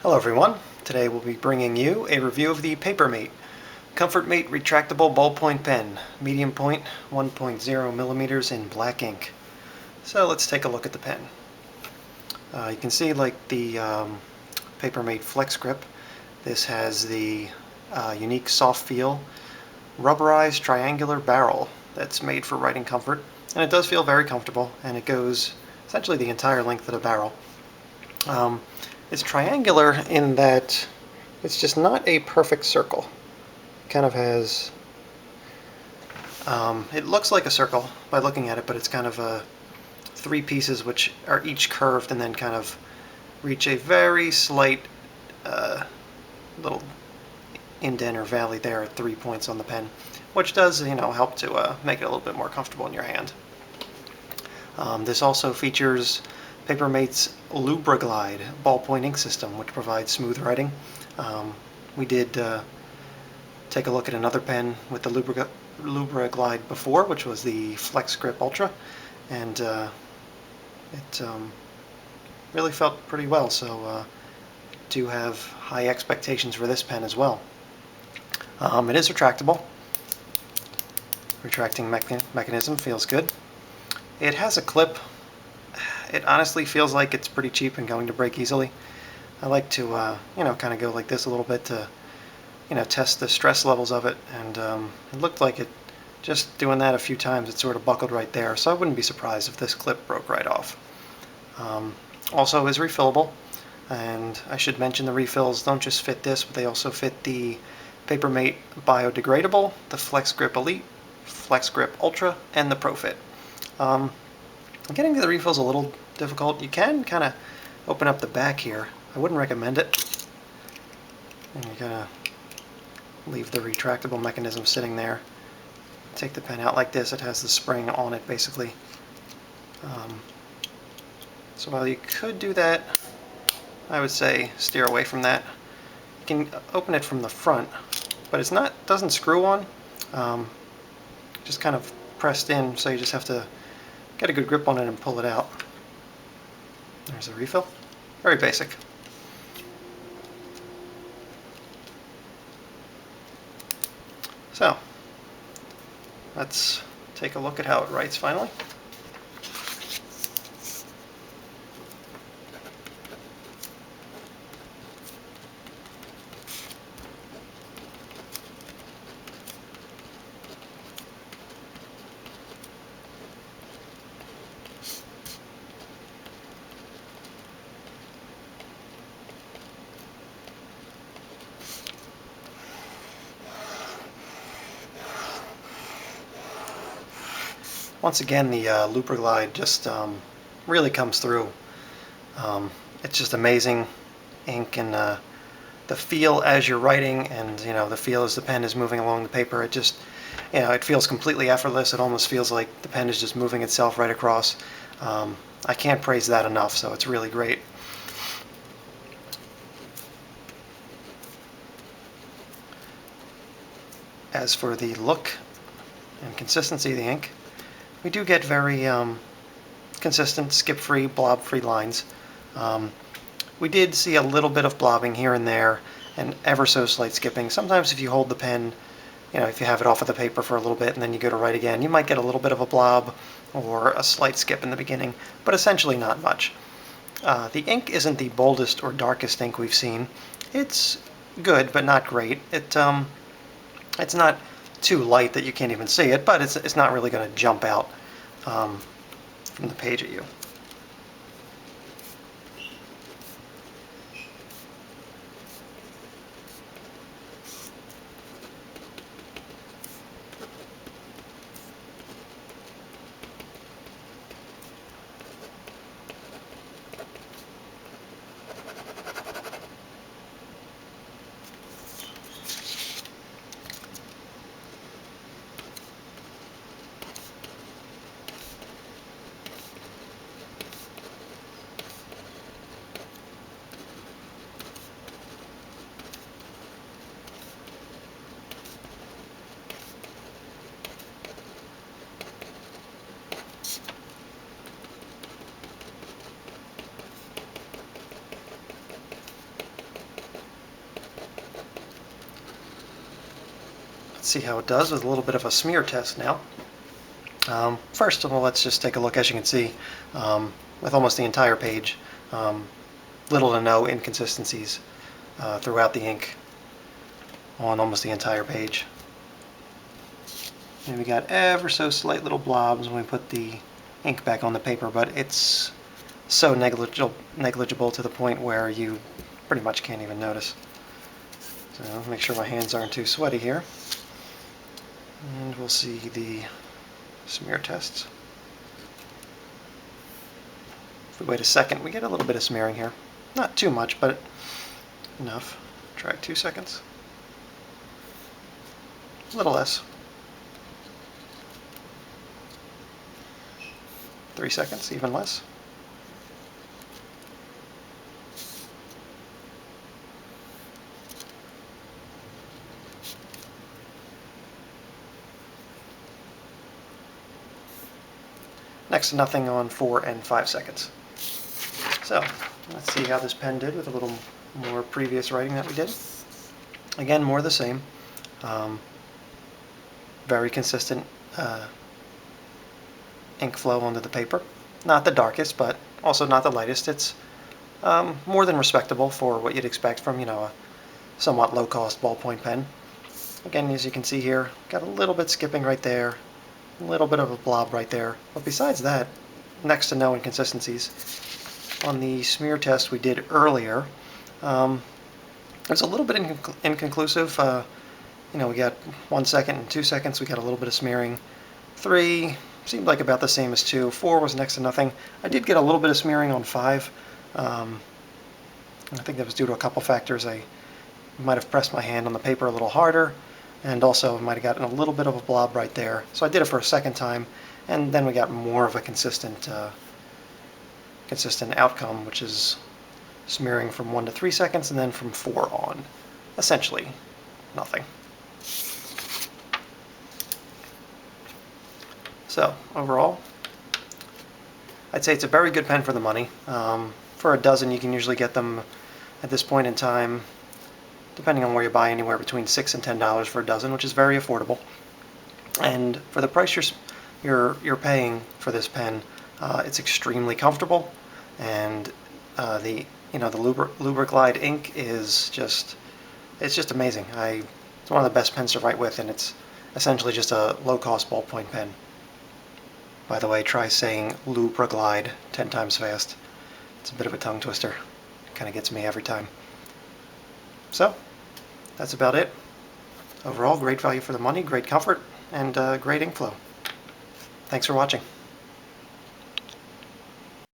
Hello everyone. Today we'll be bringing you a review of the Paper Mate ComfortMate retractable ballpoint pen, medium point, 1.0 millimeters in black ink. So let's take a look at the pen. You can see, like the Paper Mate Flex Grip, this has the unique soft feel, rubberized triangular barrel that's made for writing comfort, and it does feel very comfortable, and it goes essentially the entire length of the barrel. It's triangular in that it's just not a perfect circle. It kind of has, it looks like a circle by looking at it, but it's kind of three pieces which are each curved and then kind of reach a very slight little indent or valley there at 3 points on the pen, which does, help to make it a little bit more comfortable in your hand. This also features Paper Mate's LubraGlide ballpoint ink system, which provides smooth writing. We did take a look at another pen with the LubraGlide before, which was the Flex Grip Ultra, and it really felt pretty well, so do have high expectations for this pen as well. It is retractable. Retracting mechanism feels good. It has a clip. It honestly feels like it's pretty cheap and going to break easily. I like to, kind of go like this a little bit to, test the stress levels of it, and it looked like it, just doing that a few times, it sort of buckled right there, so I wouldn't be surprised if this clip broke right off. Also is refillable, and I should mention the refills don't just fit this, but they also fit the Paper Mate Biodegradable, the Flex Grip Elite, Flex Grip Ultra, and the Pro Fit. Getting to the refills a little difficult. You can kind of open up the back here. I wouldn't recommend it. And you're going to leave the retractable mechanism sitting there. Take the pen out like this. It has the spring on it, basically. So while you could do that, I would say steer away from that. You can open it from the front, but it's doesn't screw on. Just kind of pressed in, so you just have to get a good grip on it and pull it out. There's the refill. Very basic. So, let's take a look at how it writes finally. Once again, the LubraGlide just really comes through. It's just amazing ink, and the feel as you're writing, and the feel as the pen is moving along the paper. It just, it feels completely effortless. It almost feels like the pen is just moving itself right across. I can't praise that enough, so it's really great. As for the look and consistency of the ink, we do get very consistent, skip-free, blob-free lines. We did see a little bit of blobbing here and there, and ever so slight skipping. Sometimes if you hold the pen, if you have it off of the paper for a little bit and then you go to write again, you might get a little bit of a blob or a slight skip in the beginning, but essentially not much. The ink isn't the boldest or darkest ink we've seen. It's good, but not great. It's not too light that you can't even see it, but it's not really going to jump out from the page at you. Let's see how it does with a little bit of a smear test now. First of all, let's just take a look. As you can see, with almost the entire page, little to no inconsistencies throughout the ink on almost the entire page. And we got ever so slight little blobs when we put the ink back on the paper, but it's so negligible to the point where you pretty much can't even notice. So make sure my hands aren't too sweaty here. And we'll see the smear tests. If we wait a second, we get a little bit of smearing here. Not too much, but enough. Try 2 seconds. A little less. 3 seconds, even less. Next to nothing on 4 and 5 seconds. So, let's see how this pen did with a little more previous writing that we did. Again, more of the same. Very consistent ink flow onto the paper. Not the darkest, but also not the lightest. It's more than respectable for what you'd expect from, a somewhat low-cost ballpoint pen. Again, as you can see here, got a little bit skipping right there, a little bit of a blob right there. But besides that, next to no inconsistencies. On the smear test we did earlier, it was a little bit inconclusive. We got 1 second and 2 seconds. We got a little bit of smearing. 3 seemed like about the same as 2. 4 was next to nothing. I did get a little bit of smearing on 5. I think that was due to a couple factors. I might have pressed my hand on the paper a little harder, and also might have gotten a little bit of a blob right there. So I did it for a second time, and then we got more of a consistent outcome, which is smearing from 1 to 3 seconds, and then from 4 on. Essentially nothing. So overall, I'd say it's a very good pen for the money. For a dozen, you can usually get them at this point in time, depending on where you buy, anywhere between $6 and $10 for a dozen, which is very affordable. And for the price you're paying for this pen, it's extremely comfortable, and the Lubriglide ink is just amazing. It's one of the best pens to write with, and it's essentially just a low-cost ballpoint pen. By the way, try saying Lubriglide 10 times fast. It's a bit of a tongue twister. It kind of gets me every time. So, that's about it. Overall, great value for the money, great comfort, and great ink flow. Thanks for watching.